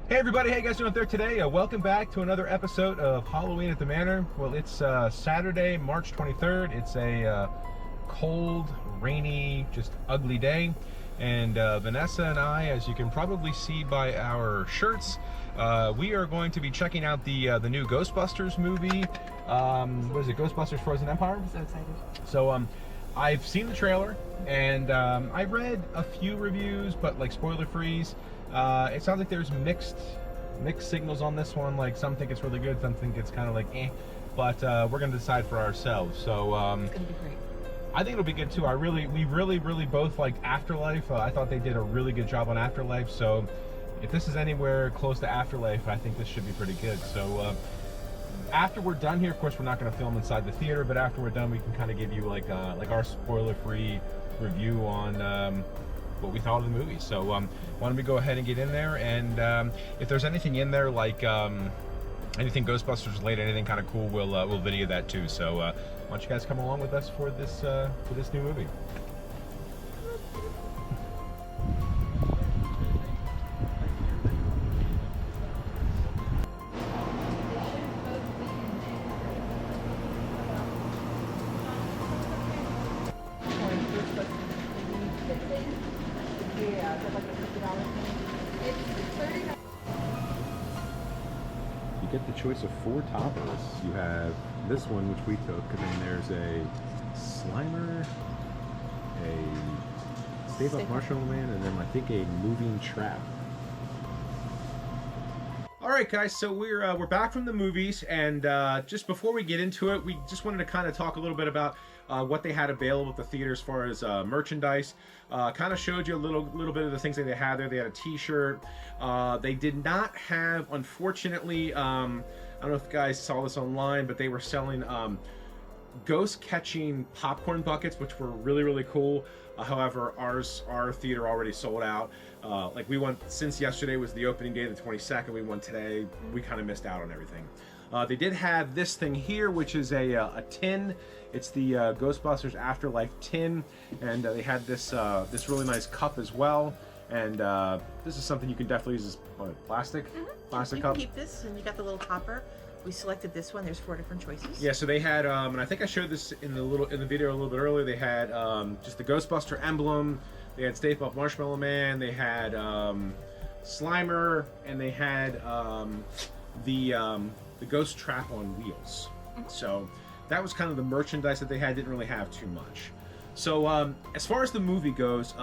Hey everybody, how you guys doing out there today? Welcome back to another episode of Halloween at the Manor. Well, it's Saturday, March 23rd. It's a cold, rainy, just ugly day. And Vanessa and I, as you can probably see by our shirts, we are going to be checking out the new Ghostbusters movie. What is it, Ghostbusters Frozen Empire? I'm so excited. So I've seen the trailer, and I read a few reviews, but like spoiler-frees. It sounds like there's mixed signals on this one. Like some think it's really good, some think it's kind of like eh. But we're gonna decide for ourselves. So it's gonna be great. I think it'll be good too. We really both liked Afterlife. I thought they did a really good job on Afterlife. So if this is anywhere close to Afterlife, I think this should be pretty good. So after we're done here, of course, we're not going to film inside the theater, but after we're done, we can kind of give you like our spoiler-free review on what we thought of the movie. So why don't we go ahead and get in there, and if there's anything in there like anything Ghostbusters related, anything kind of cool, we'll video that too. So why don't you guys come along with us for this new movie? You get the choice of 4 toppers. You have this one, which we took, and then there's a Slimer, a Stay Puft Marshmallow Man, and then I think a Moving Trap. All right, guys. So we're back from the movies, and just before we get into it, we just wanted to kind of talk a little bit about what they had available at the theater as far as merchandise. Kind of showed you a little bit of the things that they had there. They had a T-shirt. They did not have, unfortunately, I don't know if you guys saw this online, but they were selling ghost catching popcorn buckets, which were really cool. However, our theater already sold out. Like we went, since yesterday was the opening day, the 22nd, we went today. We kind of missed out on everything. They did have this thing here, which is a tin. It's the Ghostbusters Afterlife tin, and they had this this really nice cup as well. And this is something you can definitely use as plastic plastic cup. You can keep this, and you got the little topper. We selected this one. There's 4 different choices. Yeah, so they had, and I think I showed this in the video a little bit earlier. They had just the Ghostbuster emblem. They had Stay Puft Marshmallow Man. They had Slimer, and they had the Ghost Trap on wheels. So that was kind of the merchandise that they had. Didn't really have too much. So as far as the movie goes,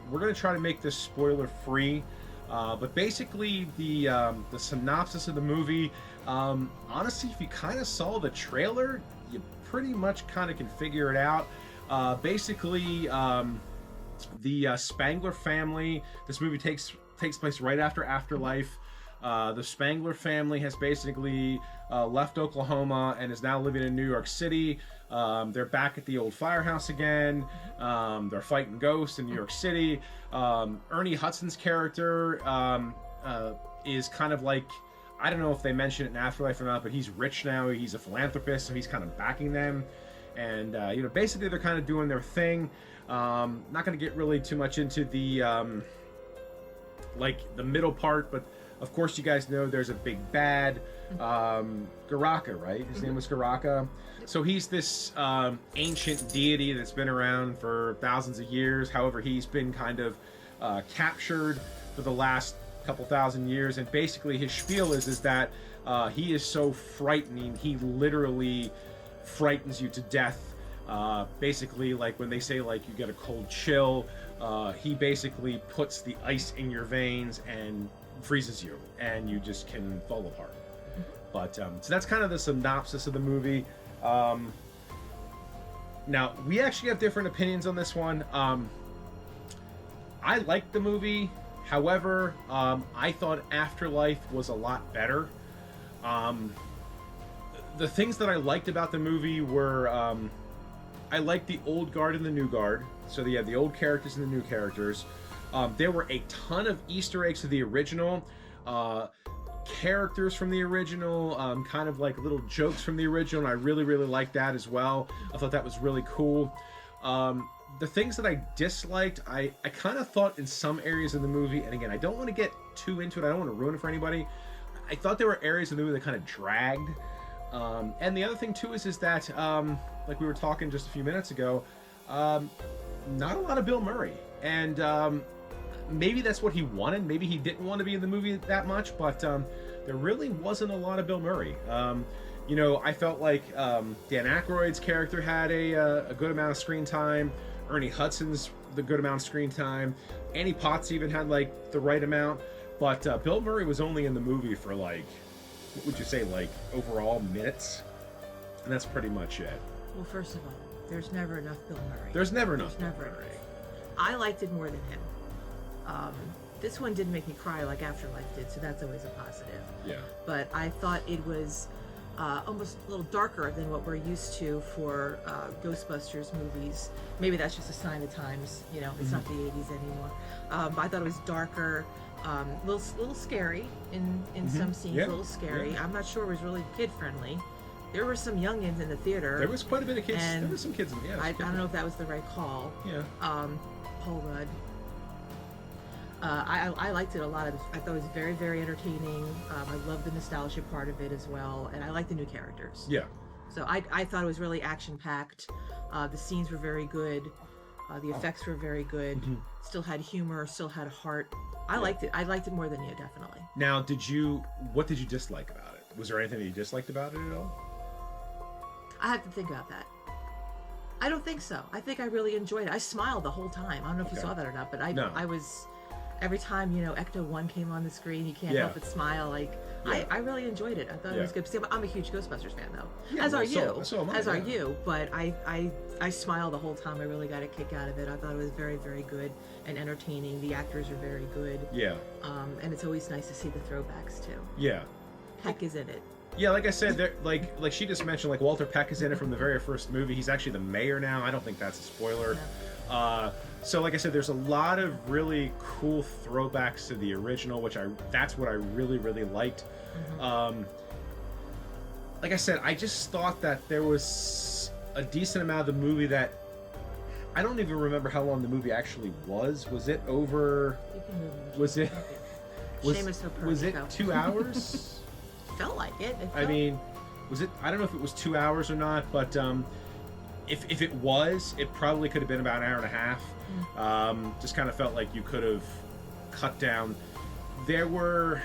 we're going to try to make this spoiler free. But basically, the synopsis of the movie, honestly, if you kind of saw the trailer, you pretty much kind of can figure it out. Basically, the Spangler family. This movie takes place right after Afterlife. The Spangler family has basically left Oklahoma and is now living in New York City. They're back at the old firehouse again. They're fighting ghosts in New York City. Ernie Hudson's character is kind of like, I don't know if they mention it in Afterlife or not, but he's rich now. He's a philanthropist, so he's kind of backing them. And, you know, basically they're kind of doing their thing. Not going to get really too much into the, like, the middle part, but of course you guys know there's a big bad, Garaka, right? His name was Garaka. So he's this ancient deity that's been around for thousands of years. However, he's been kind of captured for the last couple thousand years, and basically his spiel is that he is so frightening, he literally frightens you to death. Basically, like when they say like you get a cold chill, he basically puts the ice in your veins and freezes you, and you just can fall apart. But so that's kind of the synopsis of the movie. Now, we actually have different opinions on this one. I liked the movie. However, I thought Afterlife was a lot better. The things that I liked about the movie were, I liked the old guard and the new guard. So you have the old characters and the new characters. There were a ton of Easter eggs to the original. Characters from the original, kind of like little jokes from the original, and I really liked that as well. I thought that was really cool. the things that I disliked, I kind of thought in some areas of the movie, and again, I don't want to get too into it. I don't want to ruin it for anybody. I thought there were areas of the movie that kind of dragged. And the other thing too is that, like we were talking just a few minutes ago, not a lot of Bill Murray, and maybe that's what he wanted. Maybe he didn't want to be in the movie that much, but there really wasn't a lot of Bill Murray. You know, I felt like Dan Aykroyd's character had a good amount of screen time. Ernie Hudson's the good amount of screen time. Annie Potts even had like the right amount, but Bill Murray was only in the movie for like, what would you say, like overall minutes, and that's pretty much it. Well, first of all, there's never enough Bill Murray. There's never enough. There's never enough. I liked it more than him. This one didn't make me cry like Afterlife did, so that's always a positive. Yeah. But I thought it was almost a little darker than what we're used to for Ghostbusters movies. Maybe that's just a sign of times, you know, it's not the 80s anymore. But I thought it was darker, a little scary in some scenes, a little scary. Yeah. I'm not sure it was really kid-friendly. There were some youngins in the theater. There was quite a bit of kids. There were some kids in I don't know if that was the right call. Yeah. Paul Rudd. I liked it a lot. I thought it was very, very entertaining. I love the nostalgia part of it as well, and I like the new characters. Yeah. So I thought it was really action-packed. The scenes were very good. The effects were very good. Still had humor. Still had heart. I liked it. I liked it more than you, definitely. Now, what did you dislike about it? Was there anything that you disliked about it at all? I have to think about that. I don't think so. I think I really enjoyed it. I smiled the whole time. I don't know if you saw that or not, but I was. Every time, you know, Ecto 1 came on the screen, you can't help but smile. Like, I really enjoyed it. I thought it was good. See, I'm a huge Ghostbusters fan, though. Yeah, as are you. So am I, as are you. But I smiled the whole time. I really got a kick out of it. I thought it was very, very good and entertaining. The actors are very good. Yeah. And it's always nice to see the throwbacks, too. Yeah. Peck is in it. Yeah, like I said, like she just mentioned, like Walter Peck is in it from the very first movie. He's actually the mayor now. I don't think that's a spoiler. Yeah. So like I said, there's a lot of really cool throwbacks to the original, that's what I really, really liked. Like I said, I just thought that there was a decent amount of the movie that I don't even remember how long the movie actually was. Was it over? You can move it. Was it? Was it 2 hours? Felt like it. I mean, was it? I don't know if it was 2 hours or not, but if it was, it probably could have been about an hour and a half. Just kind of felt like you could have cut down. There were,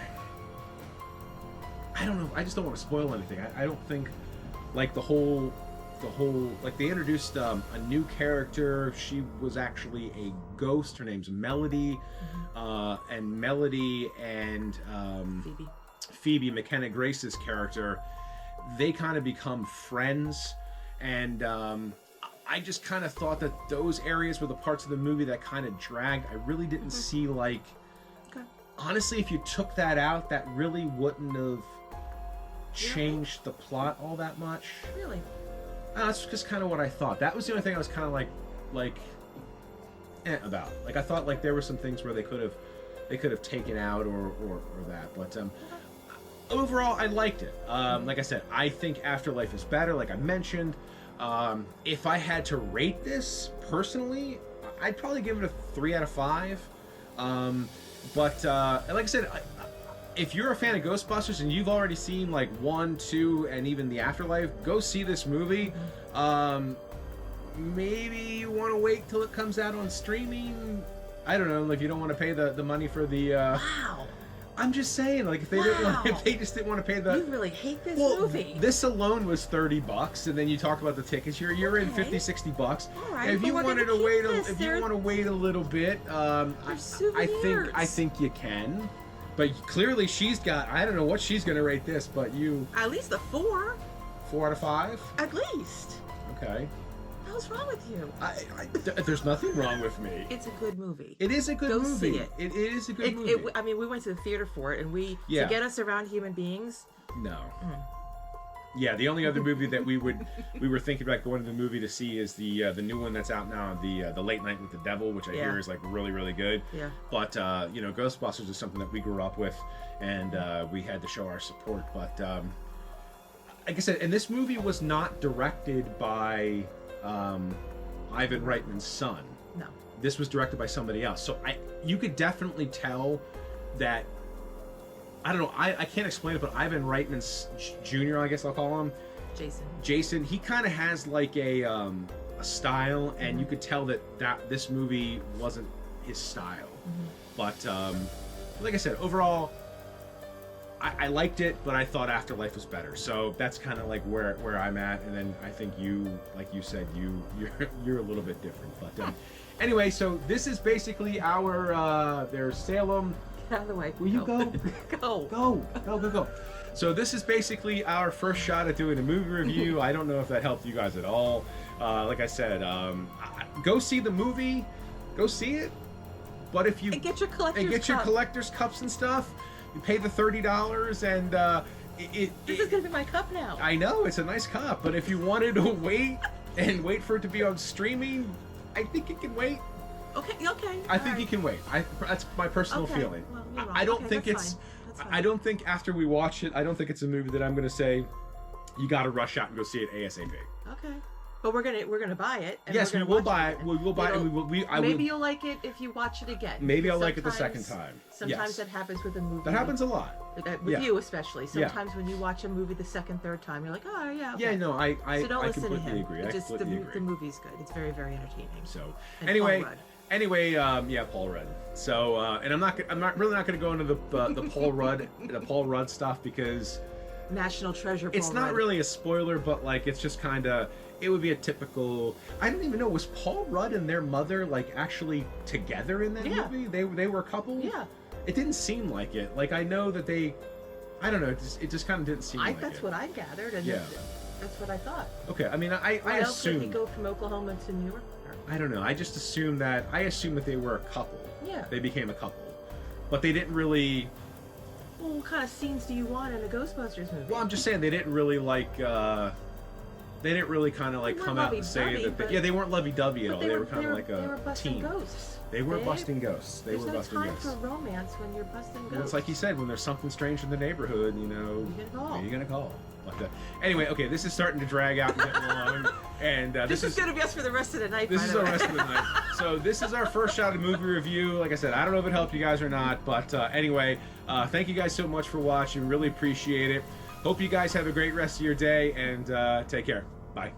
I don't know. I just don't want to spoil anything. I don't think, like the whole like they introduced a new character. She was actually a ghost. Her name's Melody, and Melody and Phoebe McKenna Grace's character, they kind of become friends, and I just kind of thought that those areas were the parts of the movie that kind of dragged. I really didn't see, like, honestly, if you took that out, that really wouldn't have changed the plot all that much. Really? That's just kind of what I thought. That was the only thing I was kind of like about. Like, I thought like there were some things where they could have taken out or that, but overall, I liked it. Like I said, I think Afterlife is better, like I mentioned. If I had to rate this personally, I'd probably give it a 3 out of 5. But like I said, if you're a fan of Ghostbusters and you've already seen like 1, 2, and even the Afterlife, go see this movie. Maybe you want to wait till it comes out on streaming. I don't know, like you don't want to pay the money for the. Wow. I'm just saying, like if they if they just didn't want to pay the. You really hate this movie. This alone was $30, and then you talk about the tickets. You're in $50-$60. All right, if you wanted to wait, if you want to wait a little bit, souvenirs. I think you can. But clearly, she's got. I don't know what she's gonna rate this, but you. At least a 4. 4 out of 5. At least. Okay. What's wrong with you? There's nothing wrong with me. It's a good movie. It is a good movie. See it. It is a good movie. I mean, we went to the theater for it, and to get us around human beings. No. Yeah, the only other movie that we were thinking about going to the movie to see is the new one that's out now, the Late Night with the Devil, which I hear is like really, really good. Yeah. But you know, Ghostbusters is something that we grew up with, and we had to show our support. But like I said, and this movie was not directed by Ivan Reitman's son. No. This was directed by somebody else. So you could definitely tell that, I don't know, I can't explain it, but Ivan Reitman's Jr., I guess I'll call him. Jason, he kind of has like a style, and you could tell that this movie wasn't his style. But like I said, overall, I liked it, but I thought Afterlife was better. So that's kind of like where I'm at. And then I think you, like you said, you're a little bit different. But anyway, so this is basically our there's Salem. Get out of the way. Will you go? Go. So this is basically our first shot at doing a movie review. I don't know if that helped you guys at all. Like I said, go see the movie. Go see it. But if you and get your collector's cups and stuff, you pay the $30 and this is gonna be my cup now. I know it's a nice cup, but if you wanted to wait for it to be on streaming, I think it can wait. Okay. I think you can wait. That's my personal feeling. Well, I don't think it's. Fine. I don't think after we watch it, I don't think it's a movie that I'm gonna say you got to rush out and go see it ASAP. Okay. But we're gonna buy it. And yes, we will buy it. We will buy it. Maybe you'll like it if you watch it again. Maybe I'll like it the second time. Sometimes that happens with a movie. That happens a lot. With you especially. Sometimes when you watch a movie the second, third time, you're like, oh yeah. Okay. Yeah, no, I don't listen completely to him. agree. The movie's good. It's very, very entertaining. So and anyway, Paul Rudd. Paul Rudd. So and I'm not really not going to go into the Paul Rudd stuff because National Treasure. It's not really a spoiler, but like it's just kind of. It would be a typical. I don't even know. Was Paul Rudd and their mother like actually together in that movie? They were a couple. Yeah. It didn't seem like it. Like I know that they. I don't know. It just kind of didn't seem. That's what I gathered, and that's what I thought. Okay. I mean, I Why else assumed. did he go from Oklahoma to New York? I don't know. I just assumed that. I assumed that they were a couple. Yeah. They became a couple, but they didn't really. Well, what kind of scenes do you want in a Ghostbusters movie? Well, I'm just saying they didn't really like. They didn't really kind of like come out and say that. They weren't lovey-dovey at all. They were kind of like a team. Ghosts. They were busting ghosts. There's no time for romance when you're busting ghosts. Well, it's like you said, when there's something strange in the neighborhood, you know, you're gonna call. Like that. Anyway, okay, this is starting to drag out and get long, and this is gonna be us for the rest of the night. This is the rest of the night. So this is our first shot at movie review. Like I said, I don't know if it helped you guys or not, but anyway, thank you guys so much for watching. Really appreciate it. Hope you guys have a great rest of your day, and take care. Bye.